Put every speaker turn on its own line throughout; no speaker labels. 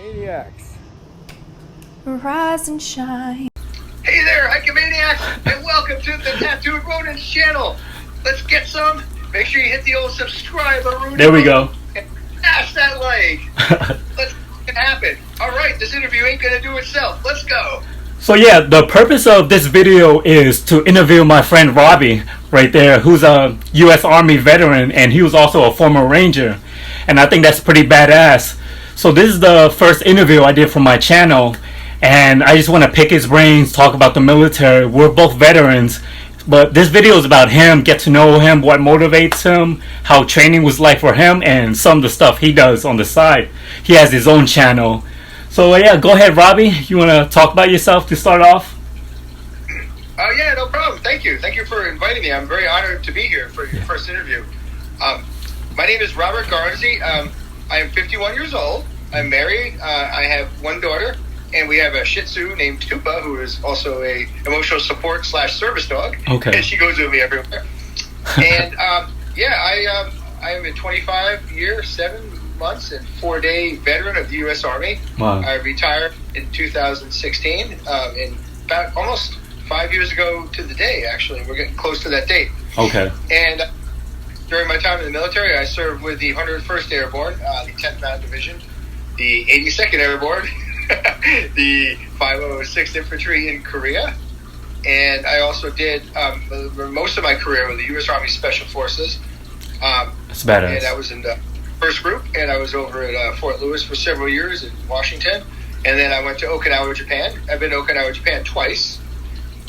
Maniacs.
Rise and shine.
Hey there, Hikemaniacs, and welcome to the Tattooed Rodents channel. Let's get some. Make sure you hit the old subscribe button.
There we go.
And smash that like. Let's make it happen. All right, this interview ain't gonna do itself. Let's go.
So yeah, the purpose of this video is to interview my friend Robbie right there, who's a U.S. Army veteran, and he was also a former Ranger. And I think that's pretty badass. So this is the first interview I did for my channel, and I just want to pick his brains, talk about the military. We're both veterans, but this video is about him, get to know him, what motivates him, how training was like for him, and some of the stuff he does on the side. He has his own channel. So yeah, go ahead, Robbie. You want to talk about yourself to start off?
Oh yeah, no problem. Thank you. Thank you for inviting me. I'm very honored to be here for your first interview. My name is Robbiegarnsey. I am 51 years old. I'm married. I have one daughter, and we have a Shih Tzu named Tupa, who is also a emotional support / service dog.
Okay.
And she goes with me everywhere. And I am a 25-year, 7 months, and 4-day veteran of the U.S. Army.
Wow.
I retired in 2016, in about almost 5 years ago to the day, actually. We're getting close to that date.
Okay.
And during my time in the military, I served with the 101st Airborne, the 10th Mountain Division, the 82nd Airborne, the 506th Infantry in Korea, and I also did most of my career with the U.S. Army Special Forces.
That's badass.
And I was in the first group, and I was over at Fort Lewis for several years in Washington, and then I went to Okinawa, Japan. I've been to Okinawa, Japan twice,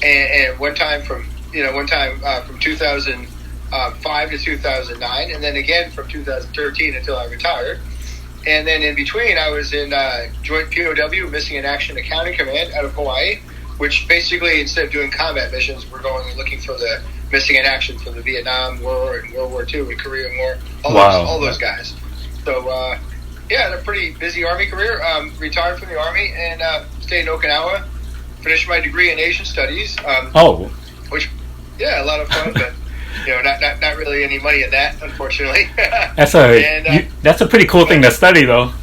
and one time from 2005 to 2009, and then again from 2013 until I retired. And then in between, I was in Joint POW, Missing in Action Accounting Command out of Hawaii, which basically, instead of doing combat missions, we're going and looking for the missing in action from the Vietnam War and World War II and Korean War, all those guys. So, I had a pretty busy Army career. Retired from the Army and stayed in Okinawa, finished my degree in Asian Studies. Which, a lot of fun, but not really any money in that, unfortunately.
That's a pretty cool thing to study, though.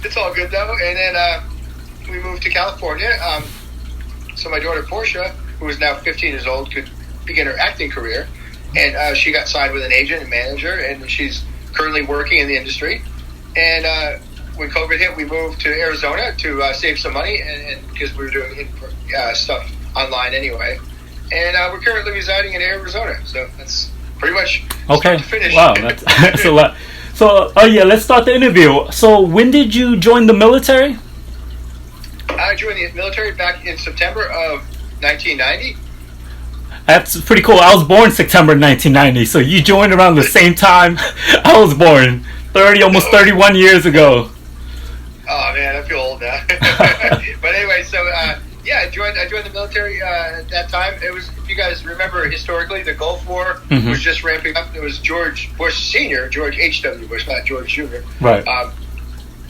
It's all good, though. And then we moved to California. So my daughter, Portia, who is now 15 years old, could begin her acting career. And she got signed with an agent and manager, and she's currently working in the industry. And when COVID hit, we moved to Arizona to save some money, and because we were doing stuff online anyway. And we're currently residing in Arizona, so that's pretty much start to finish.
Wow, that's a lot. So, let's start the interview. So, when did you join the military?
I joined the military back in September of 1990.
That's pretty cool. I was born September 1990, so you joined around the same time I was born, almost 31 years ago.
Oh man, I feel old now. But anyway, so I joined the military at that time. It was, if you guys remember historically, the Gulf War was just ramping up. It was George Bush Sr., George H.W. Bush, not George Jr.
Right.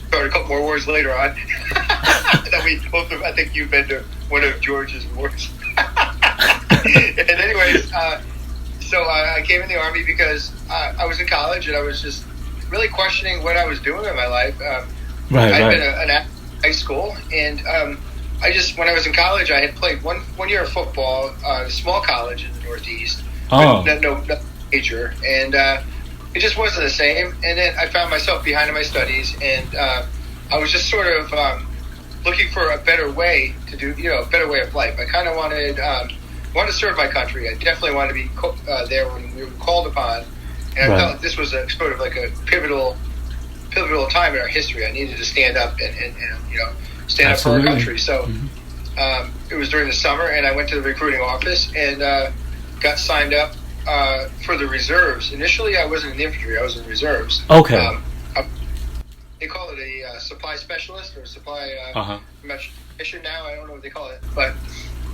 Started a couple more wars later on. That we both I think you've been to one of George's wars. And anyways, so I came in the Army because I was in college and I was just really questioning what I was doing in my life. I'd been an high school, and when I was in college, I had played one year of football at a small college in the Northeast. No major, and it just wasn't the same. And then I found myself behind in my studies, and I was just sort of looking for a better way to do, a better way of life. I kind of wanted to serve my country. I definitely wanted to be there when we were called upon, and I felt this was sort of like a pivotal time in our history. I needed to stand up and stand up for our country. So it was during the summer, and I went to the recruiting office and got signed up for the reserves. Initially, I wasn't in the infantry; I was in reserves.
Okay.
They call it a supply specialist or supply mission now. I don't know what they call it, but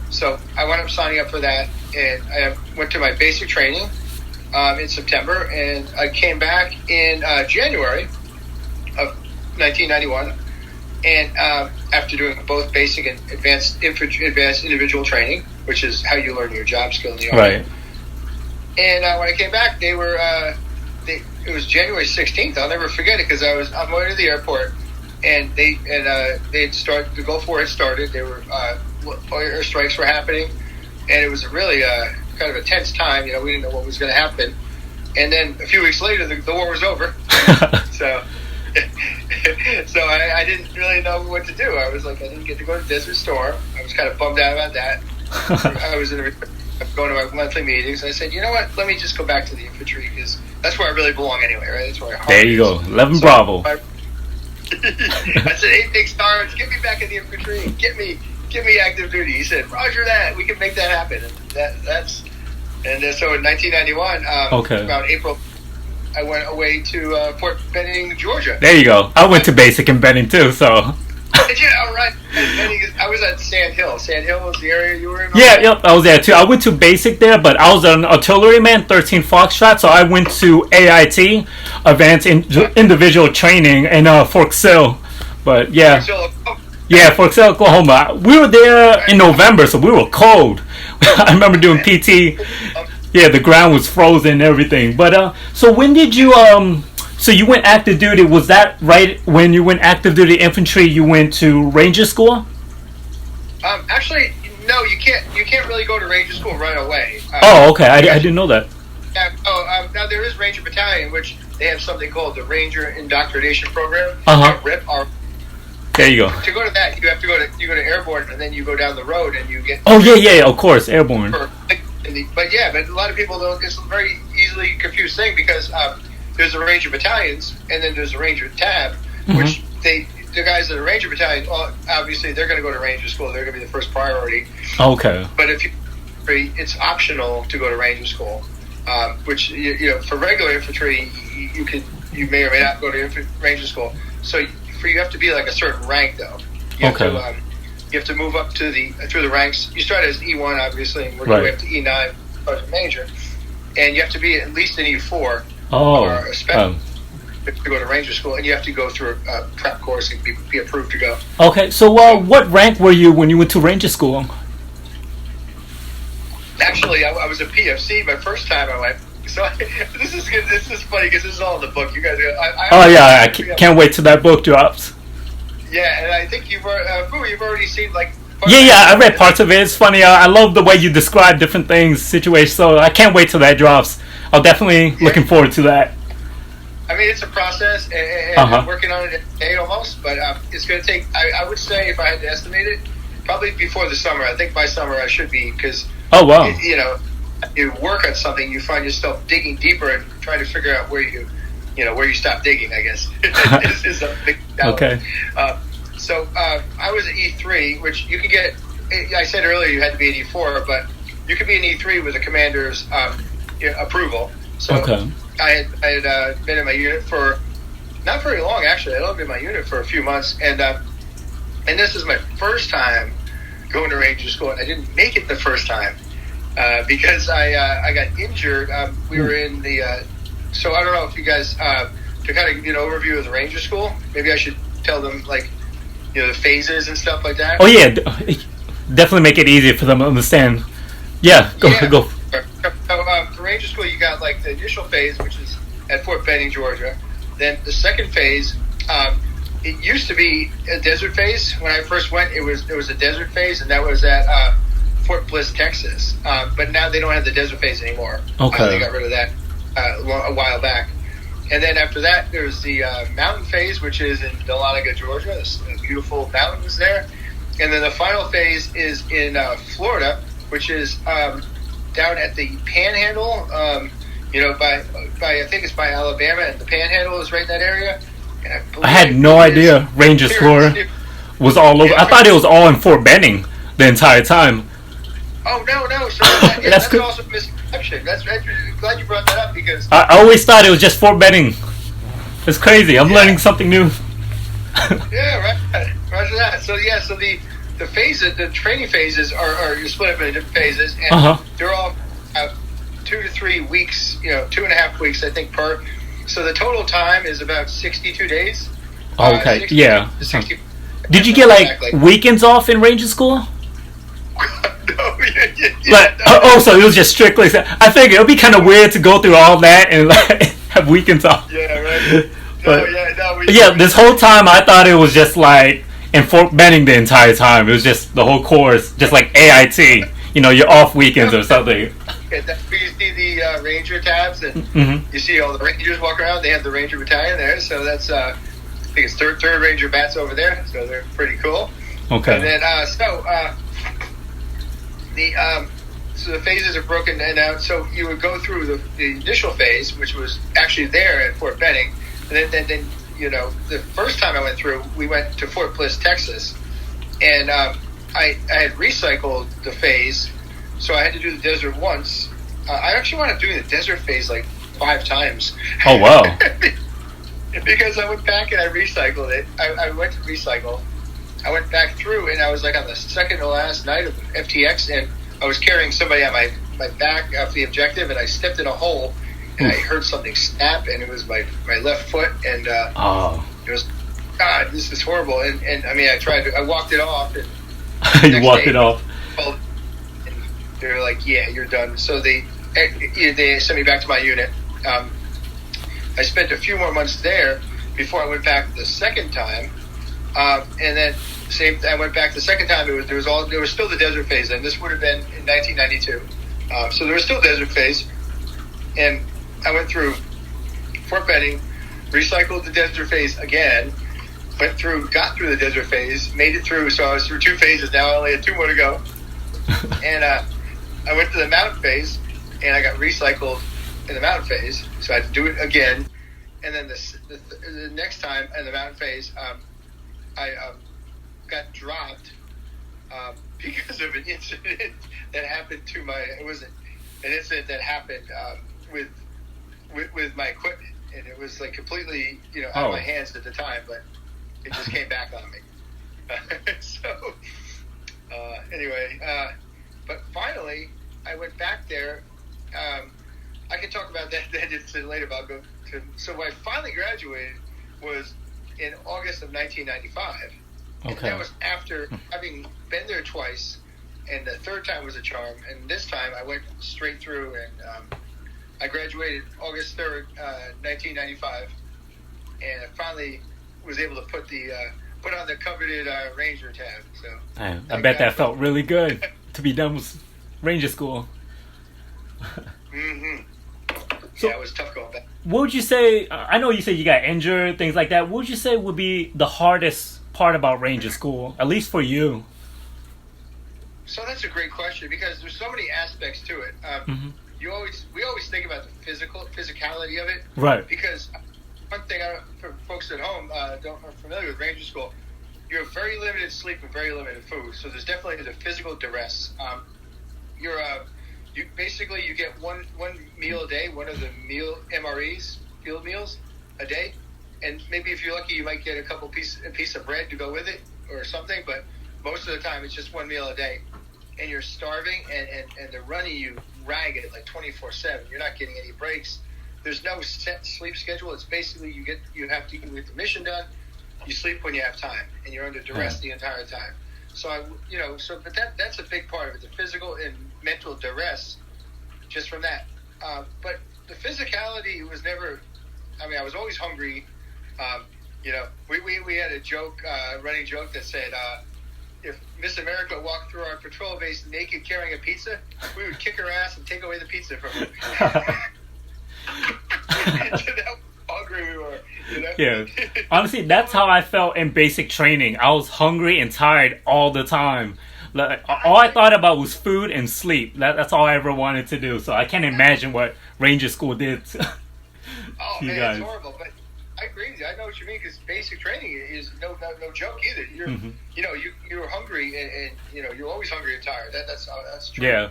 so I wound up signing up for that, and I went to my basic training in September, and I came back in January of 1991. And after doing both basic and advanced individual training, which is how you learn your job skill in the Army.
Right.
And when I came back, it was January 16th. I'll never forget it because I was on my way to the airport, and they had started. The Gulf War had started. They were airstrikes were happening, and it was a really kind of a tense time. We didn't know what was going to happen. And then a few weeks later, the war was over. So I didn't really know what to do. I was like, I didn't get to go to Desert Storm. I was kind of bummed out about that. I was going to my monthly meetings. I said, you know what? Let me just go back to the infantry because that's where I really belong anyway, right? That's where I
There you go. 11 Bravo.
I said, 8 big stars, get me back in the infantry. Get me active duty. He said, Roger that. We can make that happen. And so in 1991, about April, I went away to Fort Benning, Georgia.
There you go. I went to basic in Benning too, so.
Yeah, all right. I was at Sand Hill. Sand Hill was the area you were in?
Yeah, yep, I was there too. I went to basic there, but I was an artilleryman, 13 Foxtrot, so I went to AIT, Advanced Individual Training, in Fort Sill. But yeah. Fort Sill, Oklahoma. We were there in November, so we were cold. I remember doing PT. Yeah, the ground was frozen and everything. But so when did you so you went active duty? Was that right when you went active duty infantry? You went to Ranger School?
Actually, no. You can't really go to Ranger School right away.
Okay. I didn't know that.
Yeah. Now there is Ranger Battalion, which they have something called the Ranger Indoctrination Program. RIP.
There you go.
To go to that, you go to Airborne, and then you go down the road, and you get.
Oh yeah, of course, Airborne.
But a lot of people don't. It's a very easily confused thing because there's the Ranger Battalions, and then there's the Ranger Tab, which the guys that are Ranger Battalion, obviously they're going to go to Ranger School. They're going to be the first priority.
Okay.
But if it's optional to go to Ranger School, which for regular infantry, you may or may not go to Ranger School. So you have to be like a certain rank though. You have to move up through the ranks. You start as E1 obviously, and work your way up to E9, Sergeant Major, and you have to be at least an E4 or a spec to go to Ranger School, and you have to go through a prep course and be approved to go.
Okay, so what rank were you when you went to Ranger School?
Actually, I was a PFC my first time I went. So this is good. This is funny because this is all in the book. You guys,
I can't wait till that book drops.
Yeah, and I think you've already seen like.
I read parts of it. It's funny. I love the way you describe different things, situations. So I can't wait till that drops. I'm definitely looking forward to that.
I mean, it's a process, and I'm working on it every day almost. But it's going to take. I would say, if I had to estimate it, probably before the summer. I think by summer I should be because.
Oh wow!
You work on something, you find yourself digging deeper and trying to figure out where you stop digging, I guess. is a big challenge. Okay. So I was at E3, which you can get. I said earlier you had to be an E4, but you could be an E3 with a commander's approval. So I had been in my unit for not very long, actually. I'd only been in my unit for a few months, and this is my first time going to Ranger School, and I didn't make it the first time. Because I got injured. We were in the so I don't know if you guys to kind of give you an overview of the Ranger School. Maybe I should tell them the phases and stuff like that.
Oh yeah, definitely make it easier for them to understand. Yeah, go.
So for Ranger School, you got like the initial phase, which is at Fort Benning, Georgia. Then the second phase. It used to be a desert phase. When I first went, it was a desert phase, and that was at Fort Bliss, Texas, but now they don't have the desert phase anymore.
Okay.
They got rid of that a while back. And then after that, there's the mountain phase, which is in Dahlonega, Georgia. There's beautiful mountains there. And then the final phase is in Florida, which is down at the Panhandle. By I think it's by Alabama, and the Panhandle is right in that area. And I
had no idea Ranger School was all over. I thought it was all in Fort Benning the entire time.
Oh no! So that's also a misconception. I'm glad you brought that up because
I always thought it was just Fort Benning. It's crazy. I'm learning something new.
Yeah, right. Roger that. So the phases, the training phases are you're split up into different phases, and they're all 2 to 3 weeks. 2.5 weeks, I think, per. So the total time is about 62 days.
Okay.
60,
yeah.
60,
Did you get weekends off in Ranger School?
No,
so it was just strictly. I figured it would be kind of weird to go through all that and have weekends off.
Yeah, right.
But
we,
yeah, this whole time I thought it was just like in Fort Benning the entire time. It was just the whole course, just like AIT. You know, your off weekends or something.
That's where you see the Ranger tabs, and
Mm-hmm.
you see all the Rangers walk around. They have the Ranger Battalion there, so that's I think it's third Ranger Bats over there, so they're pretty cool.
Okay.
And then so the phases are broken down. So you would go through the initial phase, which was actually there at Fort Benning, and then you know, the first time I went through, we went to Fort Bliss, Texas, and I had recycled the phase, so I had to do the desert once. I actually wound up doing the desert phase like 5 times.
Oh wow.
Because I went back and I recycled it. I went to recycle. I went back through, and I was like on the second to last night of FTX, and I was carrying somebody on my back off the objective, and I stepped in a hole, and I heard something snap, and it was my left foot, and it was, God, this is horrible. And I mean, I walked it off, and
You walked it off.
and they were like, yeah, you're done. So they sent me back to my unit. I spent a few more months there before I went back the second time, and then I went back the second time. There was still the desert phase, and this would have been in 1992. So there was still desert phase, and I went through Fort Benning, recycled the desert phase again, got through the desert phase, made it through. So I was through 2 phases now. I only had 2 more to go, and I went to the mountain phase, and I got recycled in the mountain phase, so I had to do it again. And then the next time in the mountain phase, I got dropped because of an incident that happened it was an incident that happened with my equipment, and it was like completely out of my hands at the time, but it just came back on me. So anyway, but finally I went back there. I can talk about that incident later, but I'll go to. So when I finally graduated was in August of 1995. And that was after having been there twice, and the third time was a charm. And this time I went straight through, and I graduated August 3rd, 1995, and I finally was able to put on the coveted Ranger tab. So
I bet that felt really good to be done with Ranger school.
Mm-hmm.
So,
yeah, it was tough going back.
What would you say? I know you said you got injured, things like that. What would you say would be the hardest part about Ranger school, at least for you?
So that's a great question, because there's so many aspects to it. We always think about the physicality of it,
right?
Because one thing for folks at home aren't familiar with Ranger school, you have very limited sleep and very limited food. So there's definitely the physical duress. You get one meal a day, one of the MREs, field meals a day, and maybe if you're lucky, you might get a piece of bread to go with it or something. But most of the time, it's just one meal a day, and you're starving, and they're running you ragged like 24/7. You're not getting any breaks. There's no set sleep schedule. It's basically you have to get the mission done. You sleep when you have time, and you're under duress the entire time. So but that's a big part of it, the physical and mental duress, just from that. But the physicality was never. I mean, I was always hungry. We had a running joke that said, if Miss America walked through our patrol base naked carrying a pizza, we would kick her ass and take away the pizza from her. That's how hungry we were.
Yeah. Honestly, that's how I felt in basic training. I was hungry and tired all the time. Like, all I thought about was food and sleep. That's all I ever wanted to do. So I can't imagine what Ranger School did to you
man,
guys.
It's horrible. But I agree with you. I know what you mean, because basic training is no joke either. You're hungry, and you're always hungry and tired. That's true.
Yeah.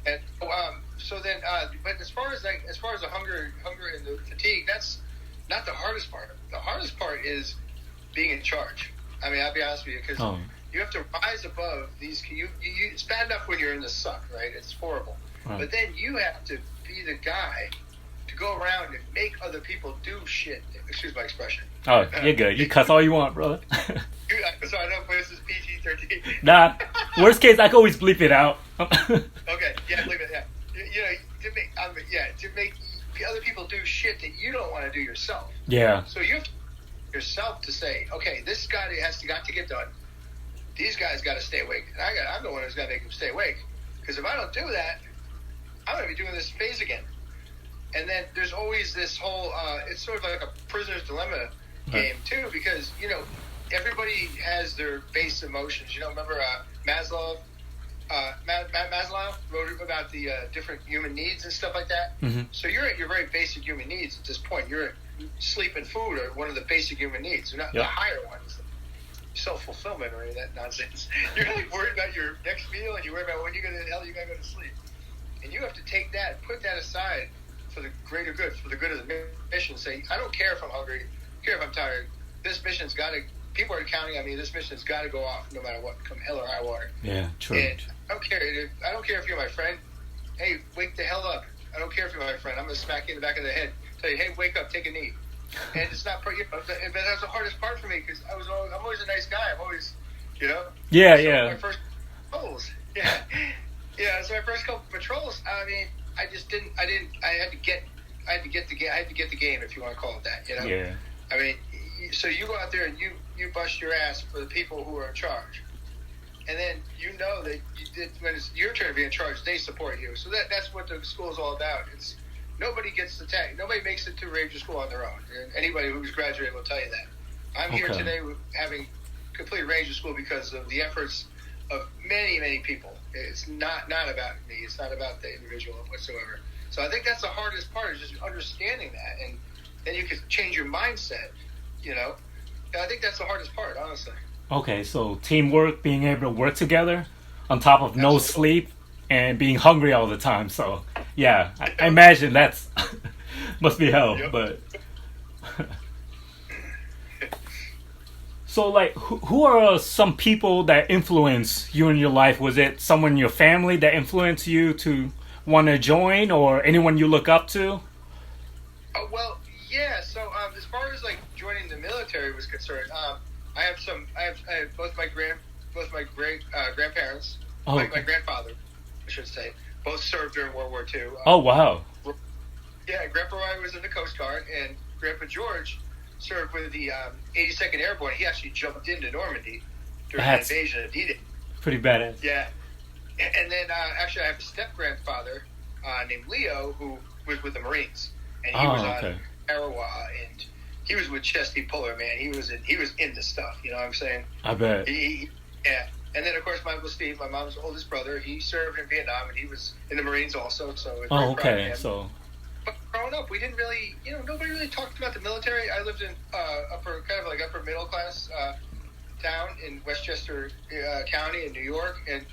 And but as far as the hunger and the fatigue, that's not the hardest part. The hardest part is being in charge. I mean, I'll be honest with you, because you have to rise above these. It's bad enough when you're in the suck, right? It's horrible. Right. But then you have to be the guy to go around and make other people do shit. Excuse my expression.
Oh, you're good. You cuss all you want, brother.
So I know this is PG-13.
Nah. Worst case, I can always bleep it out.
Okay. Yeah, bleep it. Yeah. To make other people do shit that you don't want to do yourself.
Yeah.
So you have to yourself to say, okay, this guy got to get done. These guys got to stay awake. And I'm the one who's got to make them stay awake. Because if I don't do that, I'm going to be doing this phase again. And then there's always this whole, it's sort of like a prisoner's dilemma game too, because, everybody has their base emotions. Remember Maslow wrote about the different human needs and stuff like that.
Mm-hmm.
So you're at your very basic human needs at this point. You're at sleep and food are one of the basic human needs. They're not the higher ones. Self-fulfillment or any of that nonsense. You're like worried about your next meal and you worry about when the hell you're going to go to sleep. And you have to take that, put that aside for the greater good, for the good of the mission. Say, I don't care if I'm hungry, I don't care if I'm tired. This mission's got to, people are counting on me, this mission's got to go off no matter what, come hell or high water.
Yeah, true.
And I don't care if you're my friend. Hey, wake the hell up. I don't care if you're my friend. I'm going to smack you in the back of the head. Tell you, hey, wake up, take a knee. And it's not, but that's the hardest part for me because I'm always a nice guy. I'm always,
Yeah.
My first patrols. So my first couple patrols, I mean, I had to get the game, if you want to call it that,
Yeah.
I mean, so you go out there and you bust your ass for the people who are in charge. And then that when it's your turn to be in charge, they support you. So that's what the school is all about. It's nobody gets the tag. Nobody makes it to Ranger School on their own. And anybody who's graduated will tell you that. I'm here today having completed Ranger School because of the efforts of many, many people. It's not about me. It's not about the individual whatsoever. So I think that's the hardest part is just understanding that. And then you can change your mindset, And I think that's the hardest part, honestly.
Okay, so teamwork, being able to work together on top of no sleep and being hungry all the time. So, yeah, I imagine that's must be hell. Yep. But so, like, who are some people that influence you in your life? Was it someone in your family that influenced you to want to join, or anyone you look up to?
Well, yeah. So, as far as like joining the military was concerned, I have both my grandparents, my grandfather, I should say, both served during World War II.
Oh, wow.
Yeah, Grandpa Robbie was in the Coast Guard, and Grandpa George served with the 82nd Airborne. He actually jumped into Normandy during the invasion of D-Day.
Pretty badass.
Yeah. And then, actually, I have a step-grandfather named Leo who was with the Marines. And he was on Arawa, and he was with Chesty Puller, man. He was in the stuff, you know what I'm saying?
I bet.
Yeah. And then, of course, my Uncle Steve, my mom's oldest brother, he served in Vietnam, and he was in the Marines also. So
So,
but growing up, we didn't really, nobody really talked about the military. I lived in upper middle class town in Westchester County in New York, and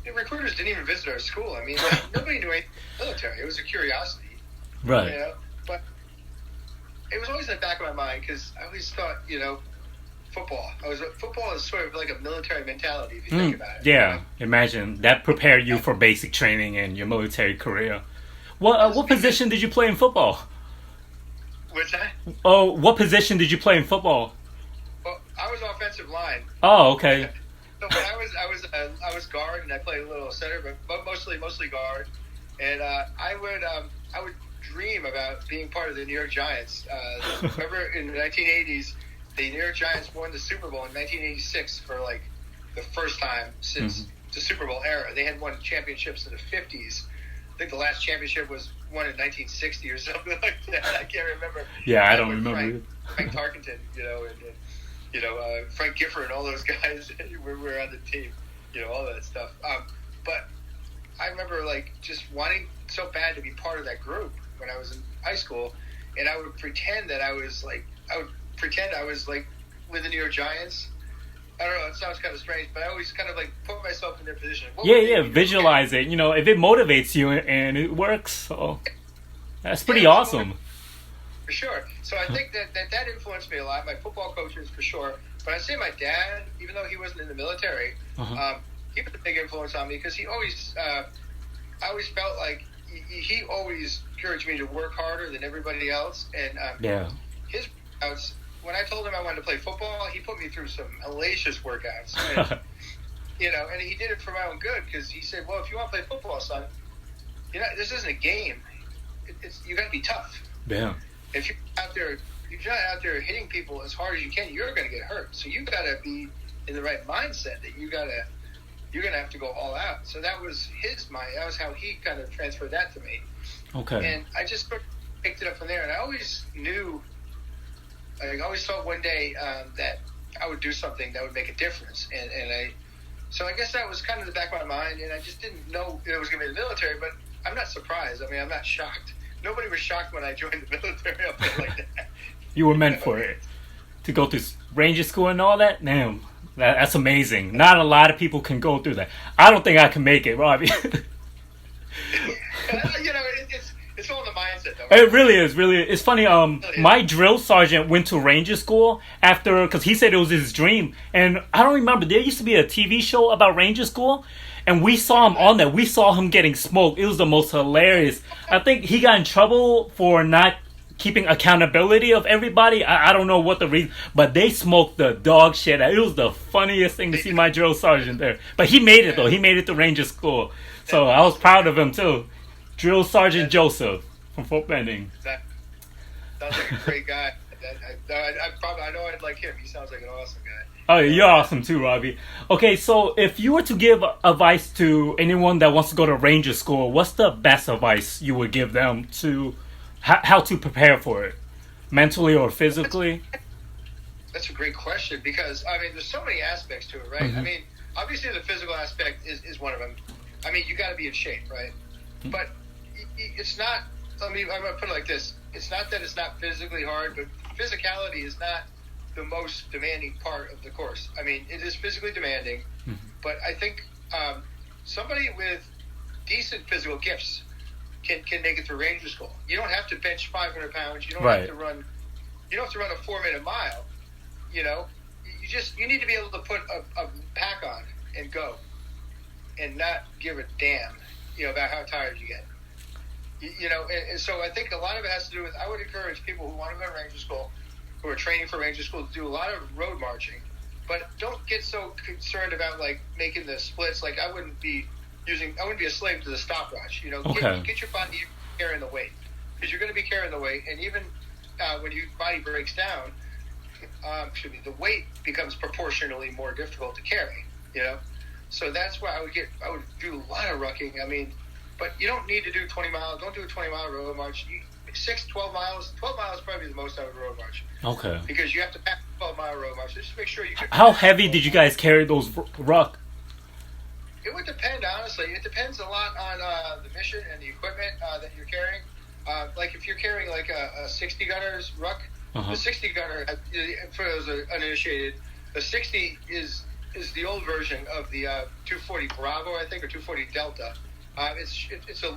the recruiters didn't even visit our school. I mean, nobody knew anything about the military. It was a curiosity,
right?
But it was always in the back of my mind because I always thought, football. Football is sort of like a military mentality if you think about it.
Yeah, imagine that prepared you for basic training and your military career. What position did you play in football?
What's that?
Oh, what position did you play in football?
Well, I was offensive line.
Oh, okay.
So when I was guard and I played a little center, but mostly guard. And I would dream about being part of the New York Giants. Remember in the 1980s, the New York Giants won the Super Bowl in 1986 for like the first time since the Super Bowl era. They had won championships in the 50s. I think the last championship was won in 1960 or something like that. I can't remember.
Yeah, I don't remember.
Frank Tarkenton, and Frank Gifford and all those guys were on the team, all that stuff. But I remember like just wanting so bad to be part of that group when I was in high school, and I would pretend that I was like with the New York Giants. I don't know, it sounds kind of strange, but I always kind of like put myself in their position.
Visualize it. If it motivates you and it works, so that's pretty awesome.
For sure. So I think that influenced me a lot. My football coaches, for sure. But I'd say my dad, even though he wasn't in the military, he was a big influence on me because he always, I always felt like he always encouraged me to work harder than everybody else. And his workouts, when I told him I wanted to play football, he put me through some hellacious workouts. And, and he did it for my own good because he said, well, if you want to play football, son, this isn't a game. You got to be tough.
Yeah.
If you're out there you're not out there hitting people as hard as you can, you're going to get hurt. So you got to be in the right mindset that you're going to have to go all out. So that was his mind. That was how he kind of transferred that to me.
Okay.
And I just sort of picked it up from there. And I always knew, I always thought one day that I would do something that would make a difference. So I guess that was kind of the back of my mind. And I just didn't know it was going to be the military, but I'm not surprised. I mean, I'm not shocked. Nobody was shocked when I joined the military. I'll put it like that.
You were meant for it. To go through Ranger School and all that? Damn. That's amazing. Not a lot of people can go through that. I don't think I can make it, Robbie.
It's all in the mindset, though. Right?
It really is. It's funny. My drill sergeant went to Ranger School after, because he said it was his dream. And I don't remember. There used to be a TV show about Ranger School, and we saw him on there. We saw him getting smoked. It was the most hilarious. I think he got in trouble for not keeping accountability of everybody. I don't know what the reason, but they smoked the dog shit. It was the funniest thing to see my drill sergeant there. But he made it, though. He made it to Ranger School. So I was proud of him, too. Drill Sergeant Joseph from Fort Benning.
That sounds like a great guy. I know I'd like him. He sounds like an awesome guy.
Oh, you're awesome too, Robbie. Okay, so if you were to give advice to anyone that wants to go to Ranger School, what's the best advice you would give them to how to prepare for it, mentally or physically?
That's a great question because, I mean, there's so many aspects to it, right? Mm-hmm. I mean, obviously the physical aspect is one of them. I mean, you got to be in shape, right? Mm-hmm. But it's not, I'm going to put it like this. It's not that it's not physically hard, but physicality is not the most demanding part of the course. I mean, it is physically demanding, mm-hmm. but I think somebody with decent physical gifts can make it through Ranger School. You don't have to bench 500 pounds. You don't have to run. You don't have to run a 4-minute mile. You know, you need to be able to put a pack on and go, and not give a damn, about how tired you get. And so I think a lot of it has to do with. I would encourage people who want to go to Ranger School, who are training for Ranger School, to do a lot of road marching, but don't get so concerned about like making the splits. Like I wouldn't be a slave to the stopwatch. Get your body carrying the weight, because you're going to be carrying the weight, and even when your body breaks down, the weight becomes proportionally more difficult to carry. So that's why I would do a lot of rucking. I mean, but you don't need to do 20 miles. Don't do a 20-mile road march. 12 miles. 12 miles is probably the most I would road march. Okay. Because you have to pack a 12-mile road march. Just make sure you can.
How heavy did you guys carry those ruck?
It would depend, honestly. It depends a lot on the mission and the equipment that you're carrying. Like if you're carrying like a 60 gunner's ruck, the 60 gunner, for those uninitiated, the 60 is the old version of the 240 Bravo, I think, or 240 Delta. It's a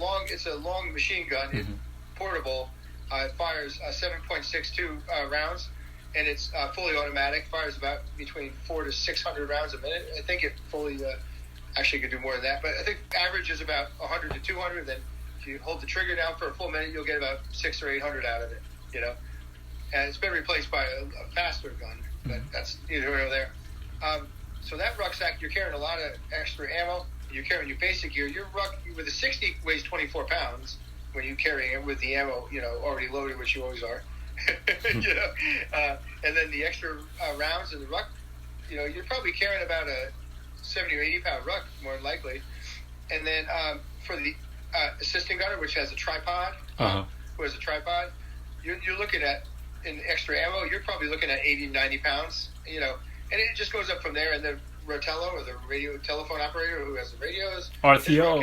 long machine gun. Mm-hmm. It's portable. It fires 7.62 rounds, and it's fully automatic. Fires about between 400 to 600 rounds a minute. I think it fully actually could do more than that, but I think average is about 100 to 200. Then if you hold the trigger down for a full minute, you'll get about 600 or 800 out of it. And it's been replaced by a faster gun, but that's neither here nor there. So that rucksack, you're carrying a lot of extra ammo. You're carrying your basic gear. Your ruck with a 60 weighs 24 pounds when you're carrying it with the ammo, already loaded, which you always are. And then the extra rounds in the ruck, you're probably carrying about a 70 or 80 pound ruck, more than likely. And then for the assistant gunner, which has a tripod, you're looking at, in extra ammo, you're probably looking at 80, 90 pounds, and it just goes up from there. And the Rotello, or the radio telephone operator who has the radios.
RTO.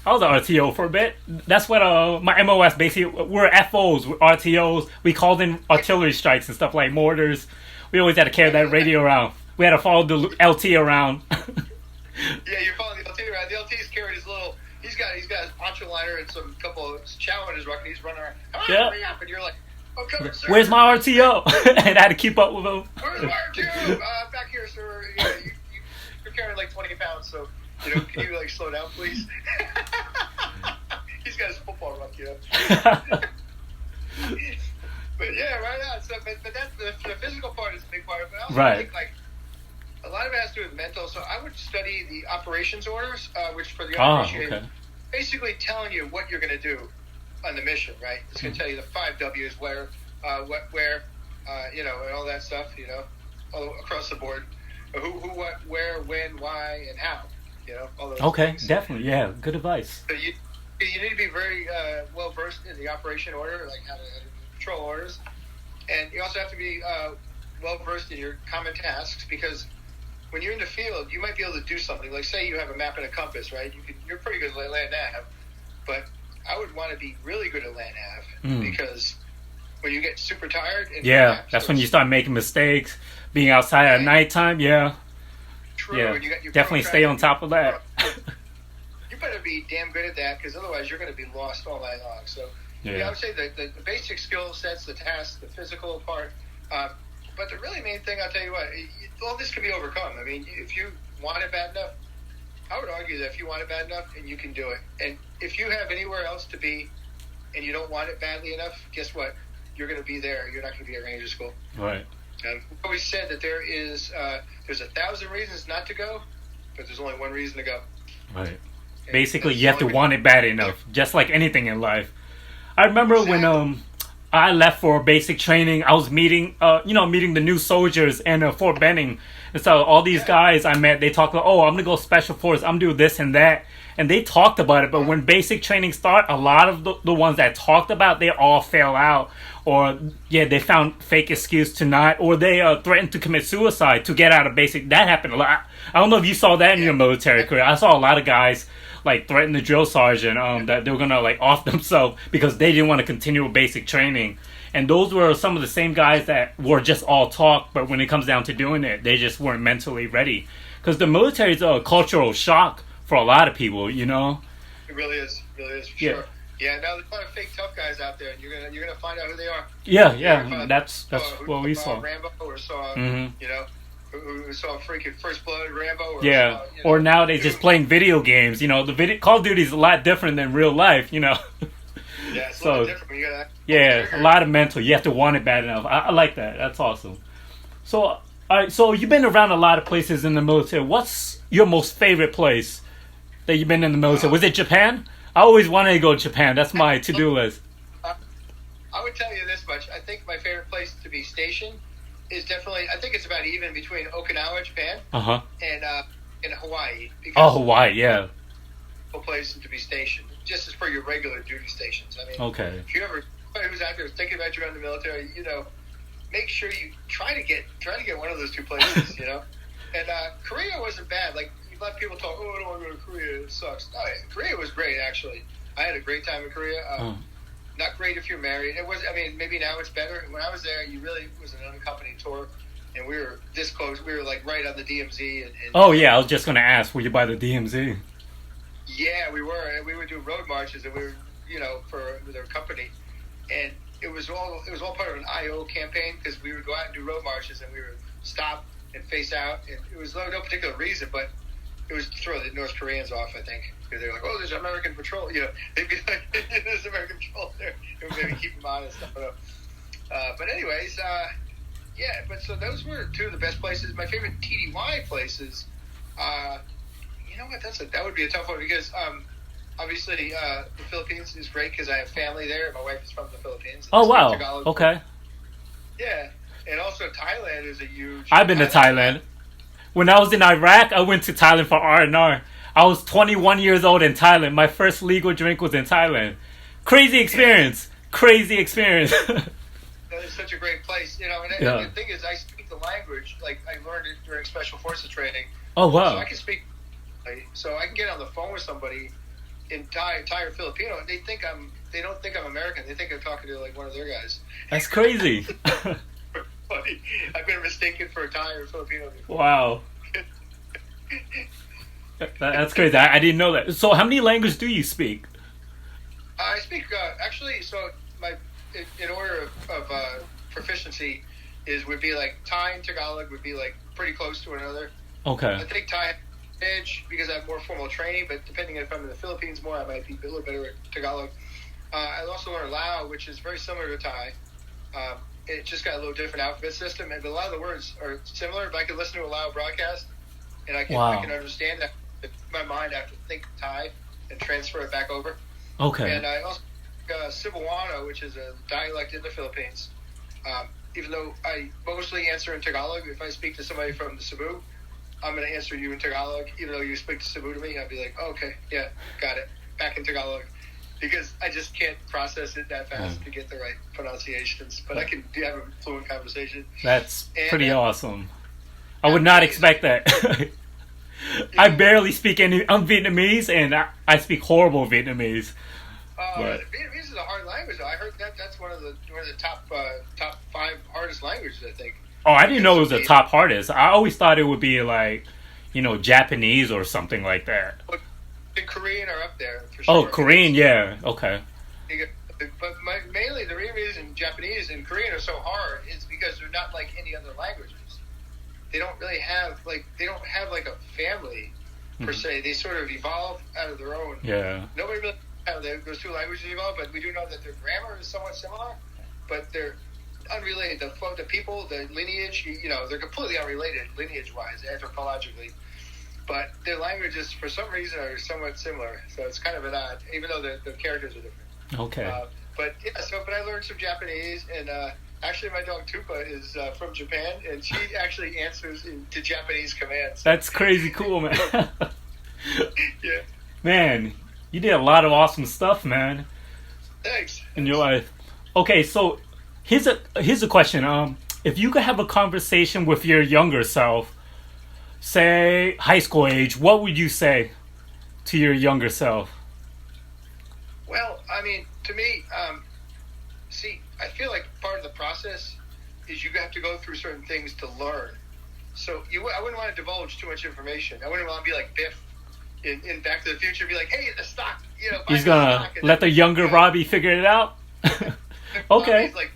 I was an RTO for a bit. That's what my MOS basically, we're FOs, we're RTOs. We called in artillery strikes and stuff like mortars. We always had to carry that radio around. We had to follow the LT around.
Yeah, you're following the LT around. The LT's carried his little, he's got his poncho liner and some couple of chow in his ruck, and he's running around. Hurry up, and you're like, "Oh, come on, sir.
Where's my RTO?" And I had to keep up with him.
Where's my RTO? Back here, sir. You're carrying like 20 pounds, so can you like slow down, please? He's got his football ruck, But yeah, right on. So, but that's the physical part is a big part of it. I also think like a lot of it has to do with mental. So I would study the operations orders, which for the uninitiated, basically telling you what you're going to do on the mission, right? It's going to tell you the 5 W's, where what, where, and all that stuff, all across the board. Who, what, where, when, why, and how, all those things.
Definitely, yeah, good advice.
So you need to be very well versed in the operation order, like how to control orders, and you also have to be well versed in your common tasks, because when you're in the field, you might be able to do something. Like, say you have a map and a compass, right? You're pretty good at land nav, but I would want to be really good at land nav, because when you get super tired, and
that's when you start making mistakes. Being outside at nighttime,
true.
Yeah,
and you got your
definitely stay on top of that.
You better be damn good at that, because otherwise you're going to be lost all night long. So, I would say the basic skill sets, the tasks, the physical part. But the really main thing, I'll tell you what, all this can be overcome. I mean, if you want it bad enough, I would argue that if you want it bad enough, and you can do it. And if you have anywhere else to be, and you don't want it badly enough, guess what? You're going to be there. You're not going to be at Ranger School.
Right.
We've always said that there's 1,000 reasons not to go, but there's only one reason to go.
Right.
And
basically, you have to want it bad enough, just like anything in life. I remember when I left for basic training, I was meeting the new soldiers in Fort Benning. And so all these guys I met, they talked about, I'm going to go special forces, I'm going to do this and that. And they talked about it, but when basic training started, a lot of the ones that talked about, they all fell out. Or, they found fake excuse to not, or they threatened to commit suicide to get out of basic. That happened a lot. I don't know if you saw that in your military career. I saw a lot of guys, threaten the drill sergeant that they were going to, off themselves because they didn't want to continue with basic training. And those were some of the same guys that were just all talk, but when it comes down to doing it, they just weren't mentally ready. Because the military is a cultural shock for a lot of people,
It really is. For sure. Yeah, now there's a lot of fake tough guys out there, and you're gonna find out who they are.
Yeah, that's what we saw.
Rambo, or saw who saw freaking First Blood Rambo.
Or or nowadays just playing video games. The Call of Duty is a lot different than real life.
Yeah, it's a lot different.
A lot of mental. You have to want it bad enough. I like that. That's awesome. So, all right. So you've been around a lot of places in the military. What's your most favorite place that you've been in the military? Was it Japan? I always wanted to go to Japan. That's my to-do list.
I would tell you this much. I think my favorite place to be stationed is definitely, I think it's about even between Okinawa, Japan, and Hawaii.
Hawaii, yeah.
Places to be stationed, just as for your regular duty stations. I mean, if you ever, anybody who's out there thinking about joining the military, make sure you try to get one of those two places, And Korea wasn't bad. A lot of people talk, I don't want to go to Korea, it sucks. No, Korea was great, actually. I had a great time in Korea. Not great if you're married. It was, maybe now it's better. When I was there, it was an unaccompanied tour, and we were this close. We were right on the DMZ.
I was just going to ask, were you by the DMZ?
Yeah, we were. And we would do road marches, and we were, with our company. And it was all part of an IO campaign, because we would go out and do road marches, and we would stop and face out. And it was no particular reason, but it was to throw the North Koreans off, I think. Because they were like, there's American patrol. They'd be like, there's American patrol there. It would maybe keep them honest. But anyways, so those were two of the best places. My favorite TDY places, you know what, that would be a tough one, because obviously the Philippines is great because I have family there. My wife is from the Philippines.
Oh, wow. Okay.
Yeah. And also Thailand is a huge...
I've been to Thailand. When I was in Iraq, I went to Thailand for R&R. I was 21 years old in Thailand. My first legal drink was in Thailand. Crazy experience.
That is such a great place. The thing is, I speak the language. I learned it during Special Forces training.
Oh, wow.
So I can speak. So I can get on the phone with somebody in Thai or Filipino, and they don't think I'm American. They think I'm talking to one of their guys.
That's crazy.
Funny. I've been mistaken for a Thai or Filipino before.
Wow. That's crazy. I didn't know that. So how many languages do you speak?
I speak, actually, so in order of proficiency would be Thai and Tagalog would be pretty close to one another.
Okay.
I think Thai edge because I have more formal training, but depending if I'm in the Philippines more, I might be a little better at Tagalog. I also learned Lao, which is very similar to Thai. It just got a little different alphabet system, and a lot of the words are similar. But I can listen to a Lao broadcast, and I can understand that. In my mind, I have to think Thai and transfer it back over.
Okay.
And I also Cebuano, which is a dialect in the Philippines. Even though I mostly answer in Tagalog, if I speak to somebody from Cebu, I'm going to answer you in Tagalog. Even though you speak to Cebu to me, I'll be like, oh, okay, yeah, got it. Back in Tagalog. Because I just can't process it that fast to get the right pronunciations. But I can have a fluent conversation.
That's pretty awesome. I would not expect that. I barely speak any. I'm Vietnamese, and I speak horrible Vietnamese.
Vietnamese is a hard language. I heard that's one of the top 5 hardest languages, I think.
Oh, I didn't know it was the top hardest. I always thought it would be like, Japanese or something like that.
And Korean are up there for sure.
Oh, Korean, yeah, okay.
But mainly the reason Japanese and Korean are so hard is because they're not like any other languages. They don't really have like a family per se. They sort of evolve out of their own. Yeah. Nobody really how those 2 languages evolve, but we do know that their grammar is somewhat similar, but they're unrelated. The people, the lineage, they're completely unrelated lineage-wise, anthropologically. But their languages, for some reason, are somewhat similar. So it's kind of an odd, even though the characters are different.
Okay.
But I learned some Japanese, and actually my dog Tupa is from Japan, and she actually answers to Japanese commands.
That's crazy cool, man.
Yeah.
Man, you did a lot of awesome stuff, man.
Thanks.
In your life. Okay, so here's a question. If you could have a conversation with your younger self, say high school age, what would you say to your younger self?
Well, I mean, to me, I feel like part of the process is you have to go through certain things to learn. So I wouldn't want to divulge too much information. I wouldn't want to be like Biff in Back to the Future, be like, hey, the stock,
he's gonna let the younger Robbie figure it out. Okay.
He's like,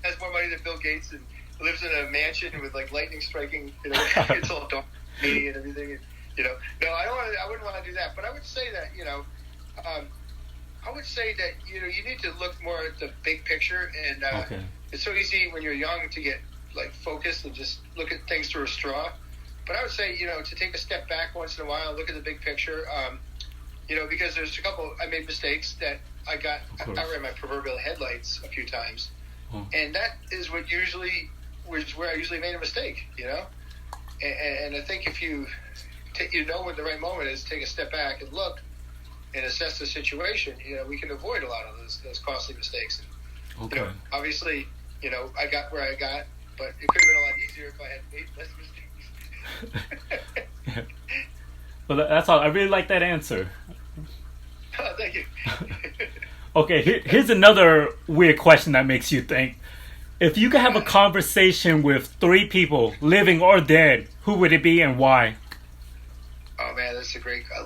has more money than Bill Gates and lives in a mansion with like lightning striking. It's all dark and everything. No, I wouldn't want to do that. But I would say that you need to look more at the big picture, and it's so easy when you're young to get like focused and just look at things through a straw. But I would say, to take a step back once in a while, look at the big picture, because there's a couple, I made mistakes that I ran my proverbial headlights a few times. And that is where I usually made a mistake, And I think if you know when the right moment is, take a step back and look and assess the situation, we can avoid a lot of those costly mistakes. And, obviously, I got where I got, but it could have been a lot easier if I had made less mistakes.
Yeah. Well, that's all. I really like that answer.
Oh, thank you.
Okay, here's another weird question that makes you think. If you could have a conversation with 3 people, living or dead, who would it be and why?
Oh man, that's I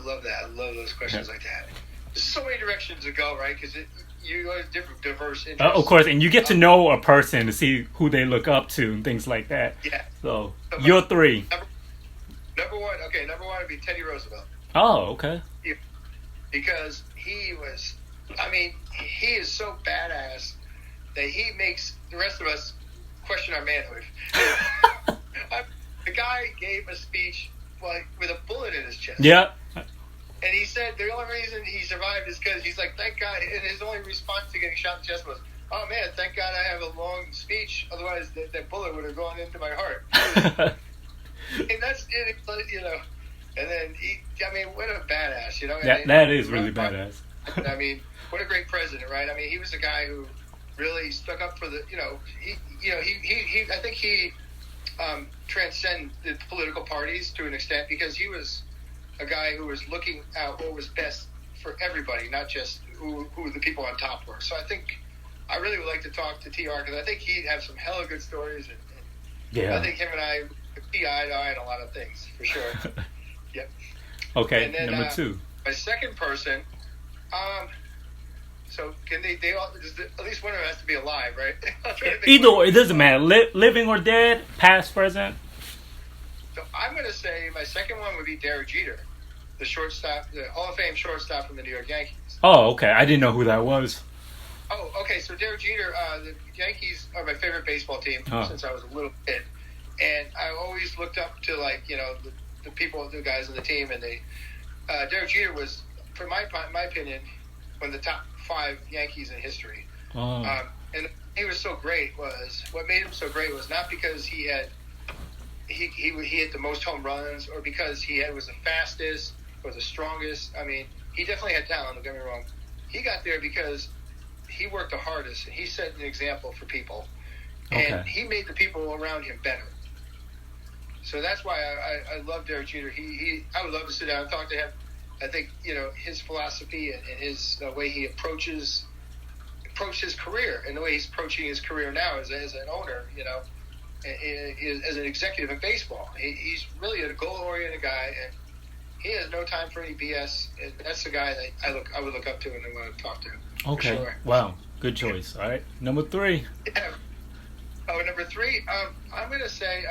love that. I love those questions like that. There's so many directions to go, right? Because you have different, diverse interests.
Of course, and you get to know a person to see who they look up to and things like that.
Yeah.
So you're 3.
Number one would be Teddy Roosevelt.
Oh, okay.
Yeah. Because he is so badass that he makes the rest of us question our manhood. The guy gave a speech with a bullet in his chest.
Yeah.
And he said the only reason he survived is because he's like, thank God. And his only response to getting shot in the chest was, oh man, thank God I have a long speech. Otherwise, that bullet would have gone into my heart. And that's it, And then what a badass,
That is really badass.
What a great president, right? He was a guy who really stuck up for the, I think he transcended political parties to an extent because he was a guy who was looking at what was best for everybody, not just who the people on top were. So I think I really would like to talk to TR because I think he'd have some hella good stories, and I think him and I would see eye to eye on a lot of things for sure. Yep.
Okay.
And then,
number 2.
My second person. So can they all? At least one of them has to be alive, right?
Either way, it doesn't matter. Living or dead, past, present.
So I'm going to say my second one would be Derek Jeter, the shortstop, the Hall of Fame shortstop from the New York Yankees.
Oh, okay. I didn't know who that was.
Oh, okay. So Derek Jeter, the Yankees are my favorite baseball team since I was a little kid, and I always looked up to the people, the guys on the team, and Derek Jeter was, for my opinion, one of the top 5 Yankees in history. And he was so great was what made him so great was not because he had the most home runs or because was the fastest or the strongest. I mean, he definitely had talent. Don't get me wrong. He got there because he worked the hardest and he set an example for people, and he made the people around him better. So that's why I love Derek Jeter. I would love to sit down and talk to him. I think his philosophy and his way he approached his career and the way he's approaching his career now as an owner, as an executive in baseball. He's really a goal-oriented guy, and he has no time for any BS. And that's the guy that I would look up to and I want to talk to.
Okay. Sure. Wow. Good choice. All right. Number 3.
Yeah. Oh, number 3. I'm going to say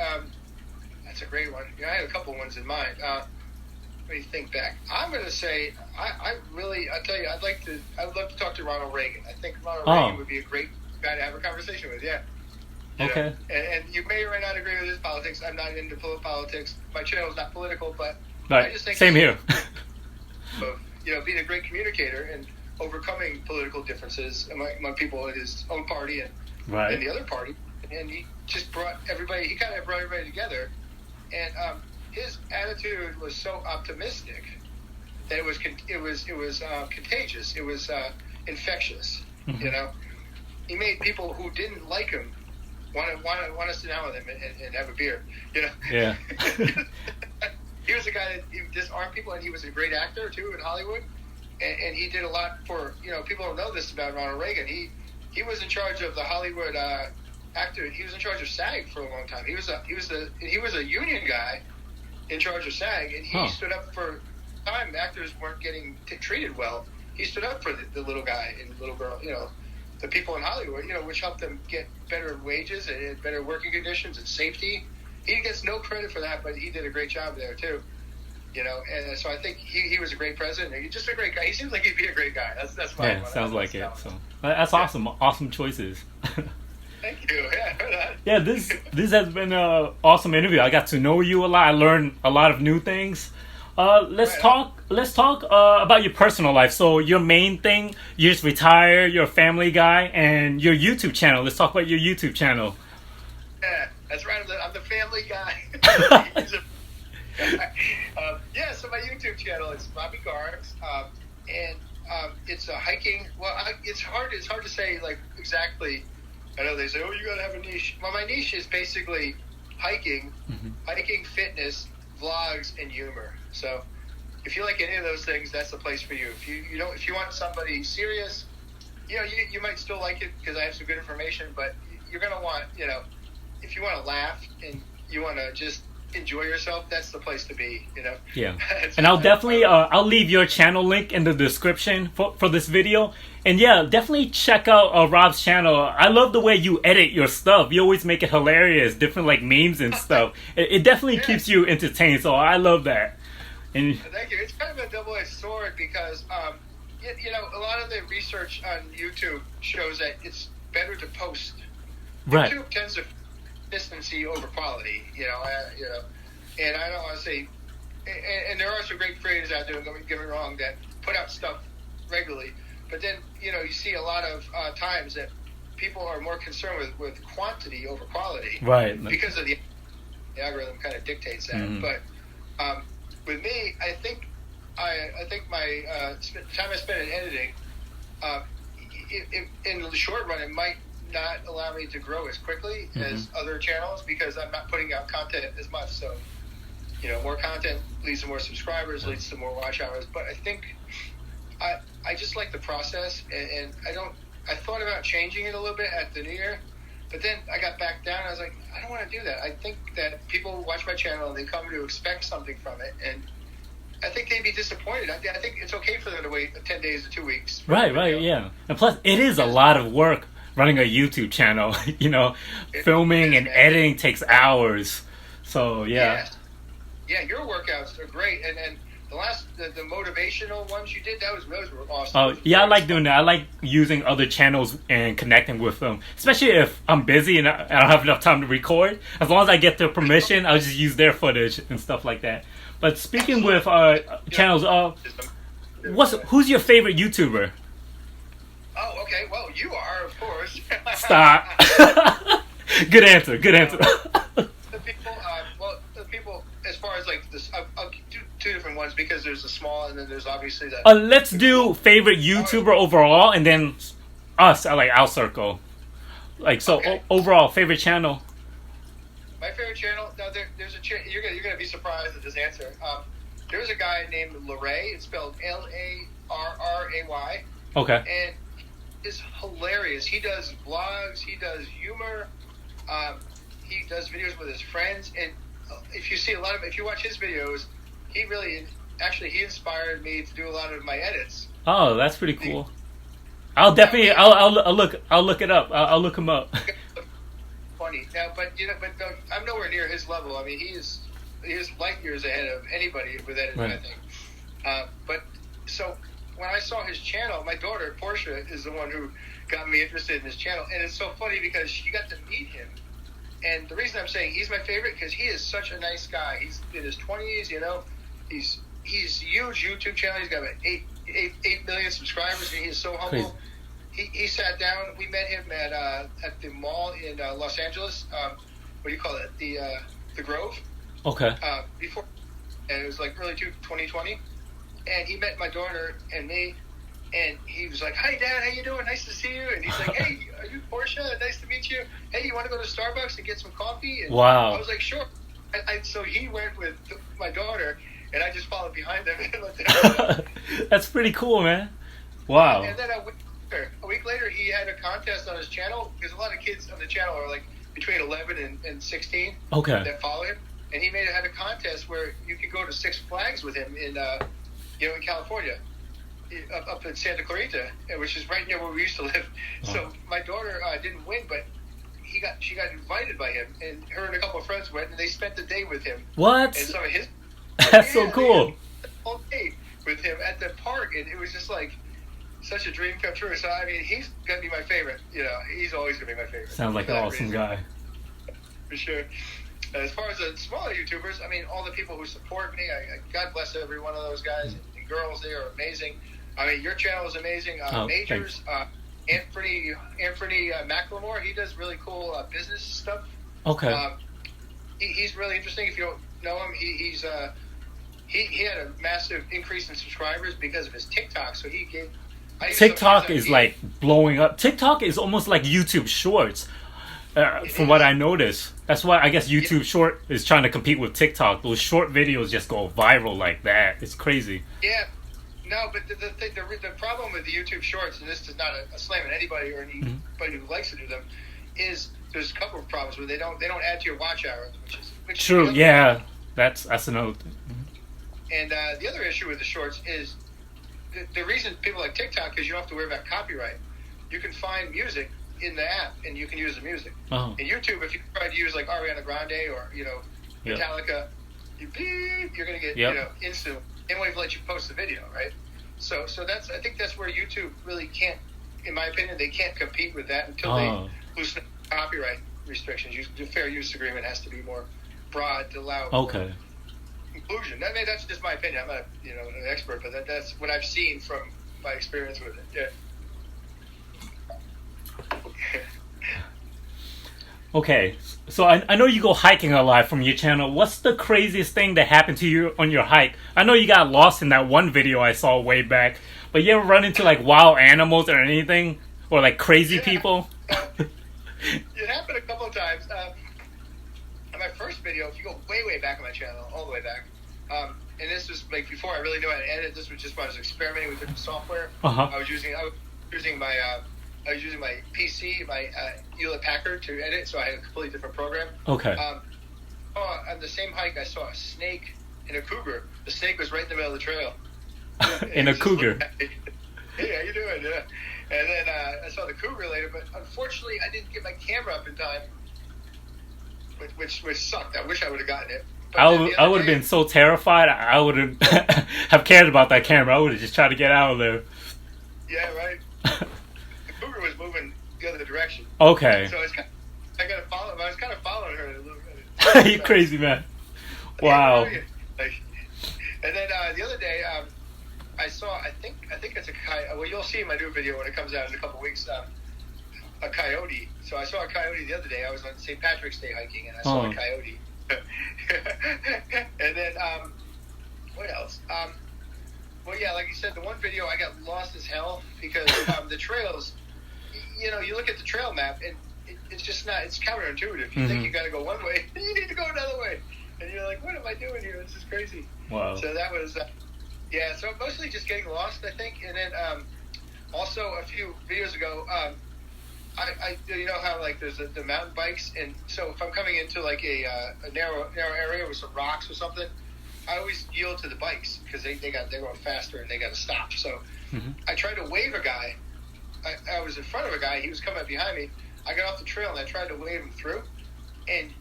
that's a great one. I had a couple ones in mind. Let me think back. I'm going to say I tell you, I would love to talk to Ronald Reagan. I think Ronald Reagan would be a great guy to have a conversation with. Yeah.
Okay.
And you may or may not agree with his politics. I'm not into politics. My channel is not political, but
right.
I just think
same here.
Being a great communicator and overcoming political differences among people in his own party and the other party, and he just brought everybody. He kind of brought everybody together, and his attitude was so optimistic that it was contagious. It was infectious.
Mm-hmm.
He made people who didn't like him want to sit down with him and have a beer.
Yeah.
He was a guy that he disarmed people, and he was a great actor too in Hollywood. And he did a lot for people don't know this about Ronald Reagan. He was in charge of the Hollywood actor. He was in charge of SAG for a long time. He was a union guy in charge of SAG, and he stood up for time actors weren't getting treated well. He stood up for the little guy and the little girl, the people in Hollywood, which helped them get better wages and better working conditions and safety. He gets no credit for that, but he did a great job there too. And so I think he was a great president. He's just a great guy. He seems like he'd be a great guy. That's my one.
Sounds like it. So that's awesome. Awesome choices.
Thank you. Yeah.
Yeah. This has been an awesome interview. I got to know you a lot. I learned a lot of new things. Let's talk about your personal life. So your main thing, you just retired. You're a family guy, and your YouTube channel. Let's talk about your YouTube channel.
Yeah, that's right. I'm the family guy. So my YouTube channel is Robbie Garnz, and it's a hiking. Well, it's hard to say like exactly. I know they say, "Oh, you gotta have a niche." Well, my niche is basically hiking, fitness, vlogs, and humor. So, if you like any of those things, that's the place for you. If you want somebody serious, you might still like it because I have some good information. But you're gonna want, if you want to laugh and you want to just enjoy yourself, that's the place to be.
Yeah. And I'll definitely I'll leave your channel link in the description for this video. And yeah, definitely check out Rob's channel. I love the way you edit your stuff. You always make it hilarious, different like memes and stuff. It definitely keeps you entertained. So I love that. And
thank you. It's kind of a double-edged sword because a lot of the research on YouTube shows that it's better to post.
Right.
YouTube tends to consistency over quality, and I don't want to say, and there are some great creators out there, don't get me wrong, that put out stuff regularly, but then, you see a lot of times that people are more concerned with quantity over quality.
Right.
Because of the algorithm kind of dictates that. But with me, I think my time I spent in editing, in the short run, it might not allow me to grow as quickly as other channels because I'm not putting out content as much. So, more content leads to more subscribers, leads to more watch hours. But I think I just like the process, and I thought about changing it a little bit at the new year, but then I got back down. I was like, I don't want to do that. I think that people watch my channel and they come to expect something from it, and I think they'd be disappointed. I think it's okay for them to wait 10 days or 2 weeks.
Right, yeah. And plus, it is a lot of work running a YouTube channel. Filming and editing takes hours. So, yeah.
Yeah, your workouts are great. And the motivational ones you did, those were awesome.
Oh, yeah, I like doing that. I like using other channels and connecting with them. Especially if I'm busy and I don't have enough time to record. As long as I get their permission, I'll just use their footage and stuff like that. But speaking with channels, who's your favorite YouTuber?
Oh, okay. Okay, well, you are, of course.
Stop. Good answer. Good answer.
The people, as far as like this, I'll do two different ones because there's the small and then there's obviously the.
Let's do favorite YouTuber overall, and then us. I like our circle. Like so,
Okay.
Overall favorite channel.
My favorite channel. Now there's a you're gonna be surprised at this answer. There's a guy named Larray. It's spelled Larray.
Okay.
And it's hilarious. He does vlogs. He does humor. He does videos with his friends. And if you watch his videos, he inspired me to do a lot of my edits.
Oh, that's pretty cool. I'll definitely. I'll look it up. I'll look him up.
Funny now, but I'm nowhere near his level. I mean, he is light years ahead of anybody with editing.
Right.
I think. But so when I saw his channel, my daughter Portia is the one who got me interested in his channel, and it's so funny because she got to meet him. And the reason I'm saying he's my favorite because he is such a nice guy. He's in his 20s, you know. He's huge YouTube channel. He's got about 8 million subscribers, and he is so humble.
Crazy.
He sat down. We met him at the mall in Los Angeles. What do you call it? The Grove.
Okay.
Before, and it was like early 2020, and he met my daughter and me. And he was like, "Hi, Dad. How you doing? Nice to see you." And he's like, "Hey, are you Portia? Nice to meet you. Hey, you want to go to Starbucks and get some coffee?" And
Wow.
I was like, "Sure." So he went with my daughter, and I just followed behind them and let them go.
That's pretty cool, man. Wow.
And then a week later, he had a contest on his channel because a lot of kids on the channel are like between 11 and 16
Okay.
that follow him. And he had a contest where you could go to Six Flags with him in California. Up in Santa Clarita, which is right near where we used to live. So my daughter didn't win, but she got invited by him, and her and a couple of friends went, and they spent the day with him.
What?
And some of his
That's so cool.
All day with him at the park, and it was just like such a dream come true. So I mean, he's gonna be my favorite. You know, he's always gonna be my favorite.
Sounds like an awesome guy.
For sure. As far as the smaller YouTubers, I mean, all the people who support me, God bless every one of those guys and girls. They are amazing. I mean, your channel is amazing. Majors, Anthony McLemore, he does really cool business stuff.
Okay.
He's really interesting. If you don't know him, he had a massive increase in subscribers because of his TikTok. So
TikTok is like blowing up. TikTok is almost like YouTube Shorts, from what I noticed. That's why I guess YouTube Short is trying to compete with TikTok. Those short videos just go viral like that. It's crazy.
Yeah. No, but the problem with the YouTube Shorts, and this is not a slam at anybody or anybody who likes to do them, is there's a couple of problems where they don't add to your watch hours, which
True. Yeah, that's another thing.
And the other issue with the Shorts is the reason people like TikTok is you don't have to worry about copyright. You can find music in the app, and you can use the music. In YouTube, if you try to use like Ariana Grande or Metallica, you're going to get instant. They won't even let you post the video, right? So I think that's where YouTube really can't, in my opinion, they can't compete with that until they loosen copyright restrictions. The fair use agreement has to be more broad to allow inclusion. I mean, that's just my opinion. I'm not an expert, but that's what I've seen from my experience with it. Yeah.
Okay, so I know you go hiking a lot from your channel. What's the craziest thing that happened to you on your hike? I know you got lost in that one video I saw way back, but you ever run into like wild animals or anything? Or like crazy people?
It happened a couple of times. On my first video, if you go way back on my channel, all the way back, and this was like before I really knew how to edit. This was just when I was experimenting with different software. I was using my PC, my Hewlett-Packard to edit, so I had a completely different program.
Okay.
On the same hike, I saw a snake and a cougar. The snake was right in the middle of the trail.
In a cougar.
Hey, how you doing? Yeah. And then I saw the cougar later, but unfortunately, I didn't get my camera up in time, which sucked. I wish I would have gotten it.
I would have been so terrified. I wouldn't have cared about that camera. I would have just tried to get out of there.
Yeah, right. The cougar was moving the other direction.
Okay.
So I got to follow. I was kind of following her a little bit.
You crazy man. Wow.
And then the other day, I saw. I think it's a coyote. Well, you'll see in my new video when it comes out in a couple weeks. A coyote. So I saw a coyote the other day. I was on St. Patrick's Day hiking, and I saw a coyote. And then what else? Well, yeah, like you said, the one video I got lost as hell because the trails. You know, you look at the trail map and it's just not. It's counterintuitive. You think you got to go one way, you need to go another way, and you're like, "What am I doing here? This is crazy."
Wow.
So that was, yeah. So mostly just getting lost, I think, and then also a few videos ago, I you know how like there's the mountain bikes, and so if I'm coming into like a narrow area with some rocks or something, I always yield to the bikes because they're going faster and they got to stop. So I tried to wave a guy. I was in front of a guy. He was coming up behind me. I got off the trail and I tried to wave him through. And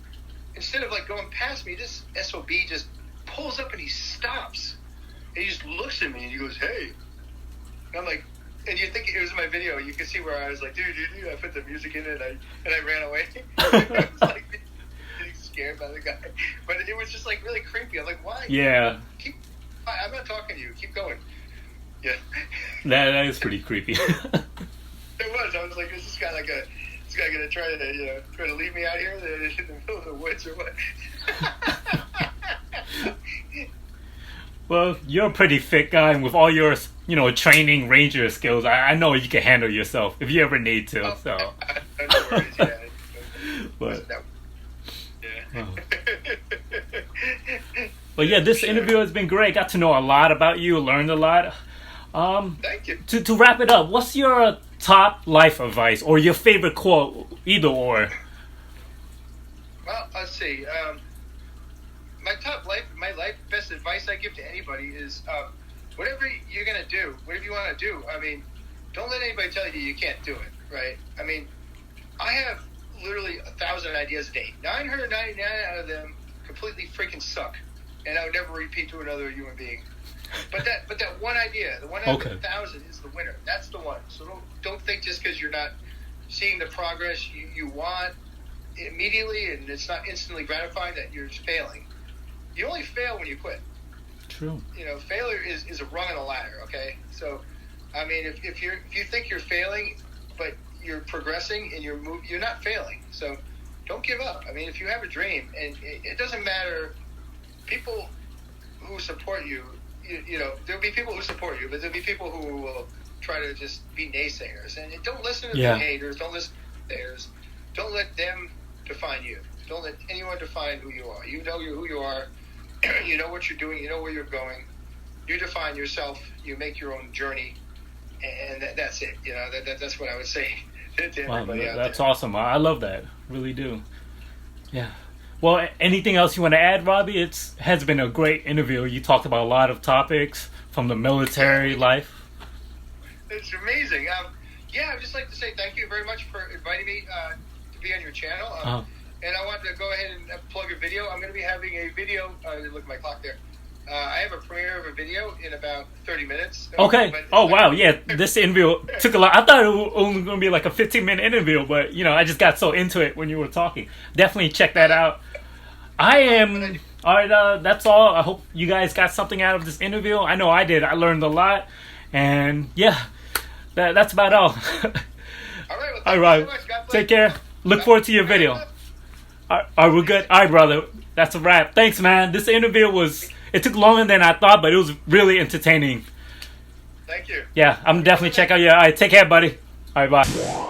instead of like going past me, this SOB just pulls up and he stops. And he just looks at me and he goes, "Hey." And I'm like, and you think it was in my video. You can see where I was like, dude. I put the music in it and I ran away. I was like getting scared by the guy. But it was just like really creepy. I'm like, why?
Yeah.
I'm not talking to you. Keep going. Yeah.
That is pretty creepy.
It was. I was like, is this guy gonna try to leave me out here in the middle of the woods or what?
Well, you're a pretty fit guy, and with all your, training ranger skills, I know you can handle yourself if you ever need to.
Oh,
so.
No worries. Yeah.
But.
Yeah.
But yeah, this interview has been great. Got to know a lot about you, learned a lot.
Thank you.
To wrap it up, what's your top life advice or your favorite quote, either or?
Well, let's see. My life best advice I give to anybody is whatever you're gonna do, whatever you want to do. I mean, don't let anybody tell you you can't do it. Right? I mean, I have literally 1,000 ideas a day. 999 out of them completely freaking suck, and I would never repeat to another human being. But that one idea, the one out of 1,000 is the winner. That's the one. So don't think just because you're not seeing the progress you want immediately and it's not instantly gratifying that you're failing. You only fail when you quit.
True.
Failure is a rung on a ladder. Okay, so I mean, if you think you're failing, but you're progressing and you're not failing. So don't give up. I mean, if you have a dream, and it doesn't matter, people who support you. There'll be people who support you, but there'll be people who will try to just be naysayers. And don't listen to the haters. Don't listen to the haters. Don't let them define you. Don't let anyone define who you are. You know who you are. You know what you're doing. You know where you're going. You define yourself. You make your own journey, and that's it. That's what I would say to everybody out there.
That's awesome. I love that. Really do. Yeah. Well, anything else you want to add, Robbie? It has been a great interview. You talked about a lot of topics from the military life.
It's amazing. I'd just like to say thank you very much for inviting me to be on your channel. And I wanted to go ahead and plug a video. I'm going to be having a video. Look at my clock there. I have a premiere of a video in about 30 minutes.
Okay. Oh, wow. Yeah, this interview took a lot. I thought it was only going to be like a 15-minute interview, but, I just got so into it when you were talking. Definitely check that out. All right, that's all. I hope you guys got something out of this interview. I know I did. I learned a lot. And, yeah, that's about all.
All right. Well,
all right. Take care. Look forward to your video. All right, we're good. All right, brother. That's a wrap. Thanks, man. This interview it took longer than I thought, but it was really entertaining.
Thank you.
Yeah, I'm definitely check out your. All right, take care, buddy. All right, bye.